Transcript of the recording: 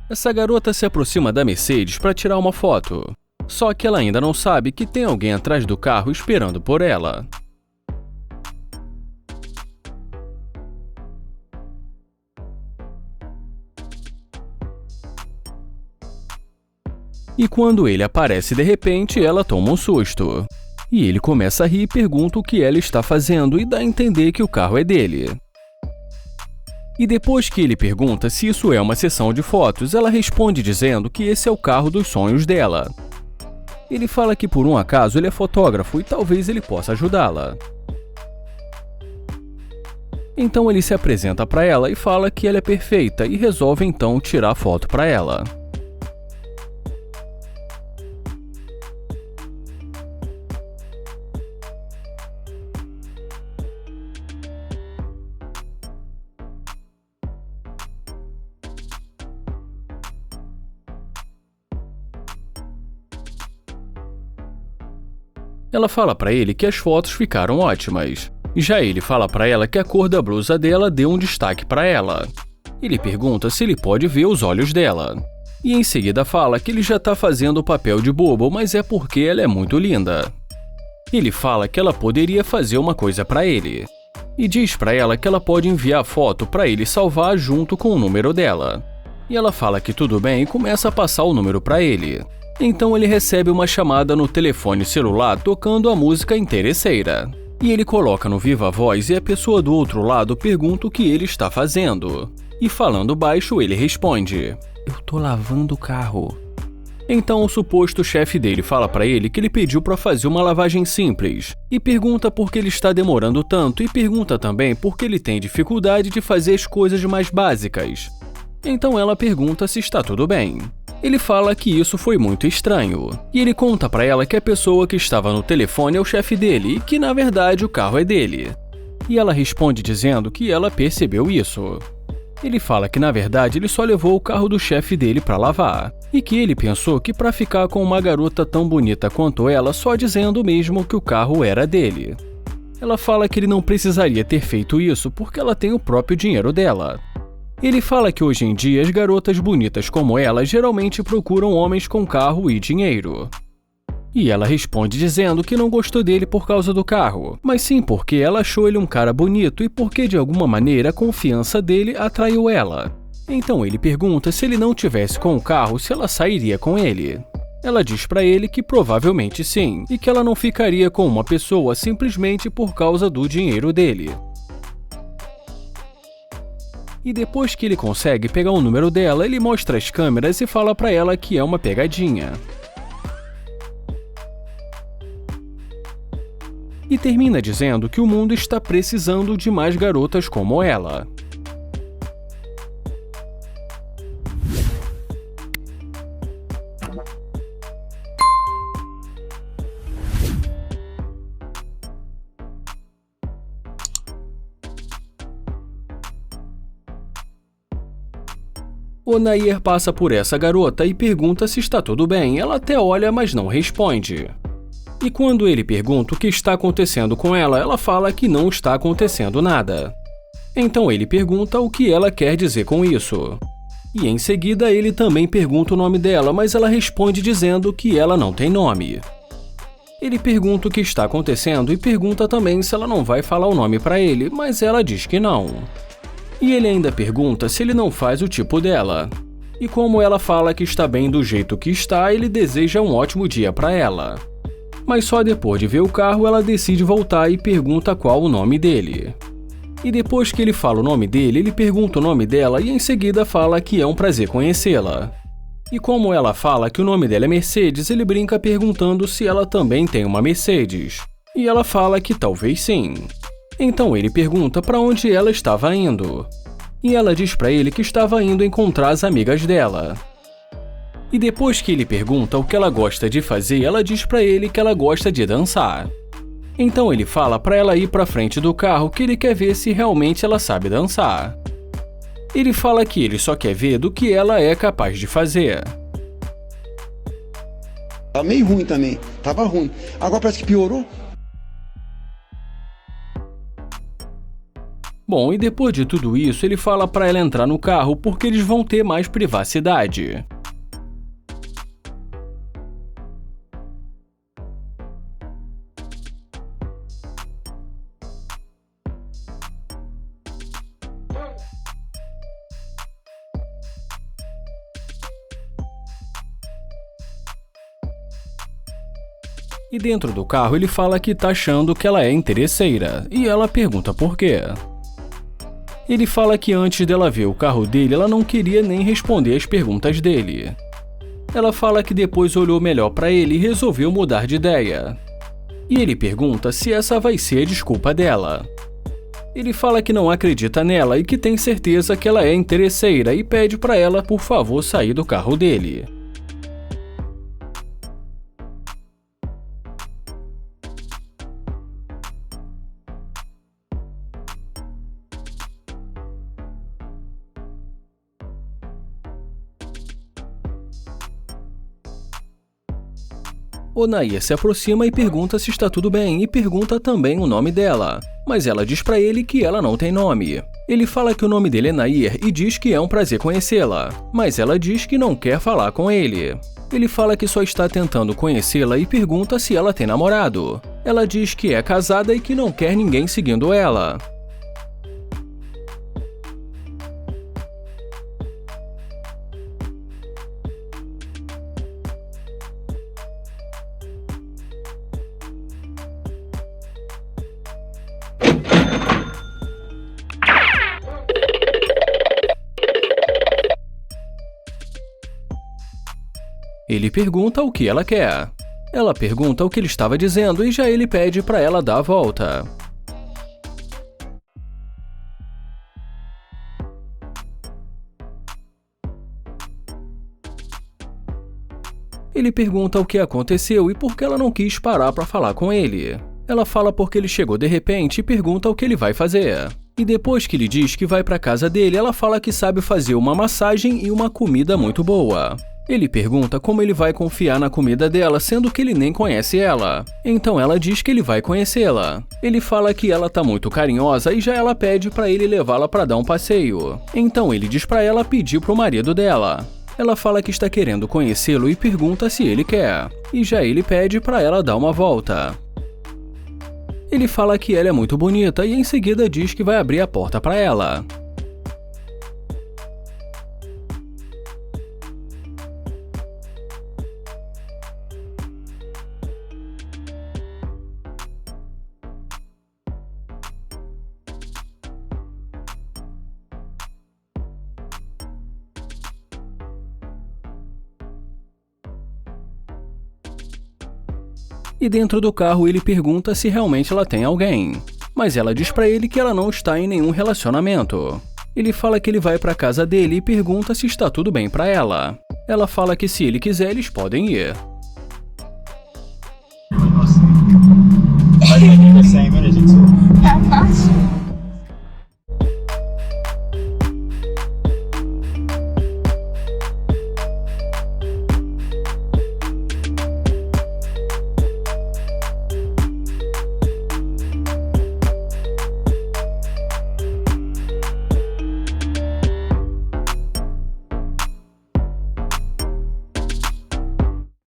Essa garota se aproxima da Mercedes para tirar uma foto. Só que ela ainda não sabe que tem alguém atrás do carro esperando por ela. E quando ele aparece de repente, ela toma um susto. E ele começa a rir e pergunta o que ela está fazendo e dá a entender que o carro é dele. E depois que ele pergunta se isso é uma sessão de fotos, ela responde dizendo que esse é o carro dos sonhos dela. Ele fala que por um acaso ele é fotógrafo e talvez ele possa ajudá-la. Então ele se apresenta para ela e fala que ela é perfeita e resolve então tirar a foto para ela. Ela fala para ele que as fotos ficaram ótimas. Já ele fala para ela que a cor da blusa dela deu um destaque para ela. Ele pergunta se ele pode ver os olhos dela. E em seguida fala que ele já está fazendo o papel de bobo, mas é porque ela é muito linda. Ele fala que ela poderia fazer uma coisa para ele. E diz para ela que ela pode enviar a foto para ele salvar junto com o número dela. E ela fala que tudo bem e começa a passar o número para ele. Então ele recebe uma chamada no telefone celular tocando a música Interesseira. E ele coloca no viva voz e a pessoa do outro lado pergunta o que ele está fazendo. E falando baixo ele responde: "Eu tô lavando o carro." Então o suposto chefe dele fala para ele que ele pediu para fazer uma lavagem simples. E pergunta por que ele está demorando tanto e pergunta também por que ele tem dificuldade de fazer as coisas mais básicas. Então ela pergunta se está tudo bem. Ele fala que isso foi muito estranho, e ele conta para ela que a pessoa que estava no telefone é o chefe dele e que na verdade o carro é dele. E ela responde dizendo que ela percebeu isso. Ele fala que na verdade ele só levou o carro do chefe dele para lavar, e que ele pensou que para ficar com uma garota tão bonita quanto ela só dizendo mesmo que o carro era dele. Ela fala que ele não precisaria ter feito isso porque ela tem o próprio dinheiro dela. Ele fala que hoje em dia as garotas bonitas como ela geralmente procuram homens com carro e dinheiro. E ela responde dizendo que não gostou dele por causa do carro, mas sim porque ela achou ele um cara bonito e porque de alguma maneira a confiança dele atraiu ela. Então ele pergunta se ele não tivesse com o carro, se ela sairia com ele. Ela diz pra ele que provavelmente sim, e que ela não ficaria com uma pessoa simplesmente por causa do dinheiro dele. E depois que ele consegue pegar o número dela, ele mostra as câmeras e fala pra ela que é uma pegadinha. E termina dizendo que o mundo está precisando de mais garotas como ela. O Nair passa por essa garota e pergunta se está tudo bem. Ela até olha, mas não responde. E quando ele pergunta o que está acontecendo com ela, ela fala que não está acontecendo nada. Então ele pergunta o que ela quer dizer com isso. E em seguida ele também pergunta o nome dela, mas ela responde dizendo que ela não tem nome. Ele pergunta o que está acontecendo e pergunta também se ela não vai falar o nome para ele, mas ela diz que não. E ele ainda pergunta se ele não faz o tipo dela. E como ela fala que está bem do jeito que está, ele deseja um ótimo dia para ela. Mas só depois de ver o carro ela decide voltar e pergunta qual o nome dele. E depois que ele fala o nome dele, ele pergunta o nome dela e em seguida fala que é um prazer conhecê-la. E como ela fala que o nome dela é Mercedes, ele brinca perguntando se ela também tem uma Mercedes. E ela fala que talvez sim. Então ele pergunta para onde ela estava indo. E ela diz para ele que estava indo encontrar as amigas dela. E depois que ele pergunta o que ela gosta de fazer, ela diz para ele que ela gosta de dançar. Então ele fala para ela ir para frente do carro que ele quer ver se realmente ela sabe dançar. Ele fala que ele só quer ver do que ela é capaz de fazer. Tava meio ruim também, tava ruim. Agora parece que piorou. Bom, e depois de tudo isso, ele fala para ela entrar no carro porque eles vão ter mais privacidade. E dentro do carro ele fala que tá achando que ela é interesseira, e ela pergunta por quê. Ele fala que antes dela ver o carro dele, ela não queria nem responder as perguntas dele. Ela fala que depois olhou melhor pra ele e resolveu mudar de ideia. E ele pergunta se essa vai ser a desculpa dela. Ele fala que não acredita nela e que tem certeza que ela é interesseira e pede pra ela, por favor, sair do carro dele. Onair se aproxima e pergunta se está tudo bem e pergunta também o nome dela, mas ela diz pra ele que ela não tem nome. Ele fala que o nome dele é Nair e diz que é um prazer conhecê-la, mas ela diz que não quer falar com ele. Ele fala que só está tentando conhecê-la e pergunta se ela tem namorado. Ela diz que é casada e que não quer ninguém seguindo ela. Ele pergunta o que ela quer. Ela pergunta o que ele estava dizendo e já ele pede para ela dar a volta. Ele pergunta o que aconteceu e por que ela não quis parar para falar com ele. Ela fala porque ele chegou de repente e pergunta o que ele vai fazer. E depois que ele diz que vai para casa dele, ela fala que sabe fazer uma massagem e uma comida muito boa. Ele pergunta como ele vai confiar na comida dela, sendo que ele nem conhece ela. Então ela diz que ele vai conhecê-la. Ele fala que ela tá muito carinhosa e já ela pede para ele levá-la para dar um passeio. Então ele diz para ela pedir pro marido dela. Ela fala que está querendo conhecê-lo e pergunta se ele quer. E já ele pede para ela dar uma volta. Ele fala que ela é muito bonita e em seguida diz que vai abrir a porta para ela. E dentro do carro ele pergunta se realmente ela tem alguém, mas ela diz pra ele que ela não está em nenhum relacionamento. Ele fala que ele vai pra casa dele e pergunta se está tudo bem pra ela. Ela fala que se ele quiser eles podem ir.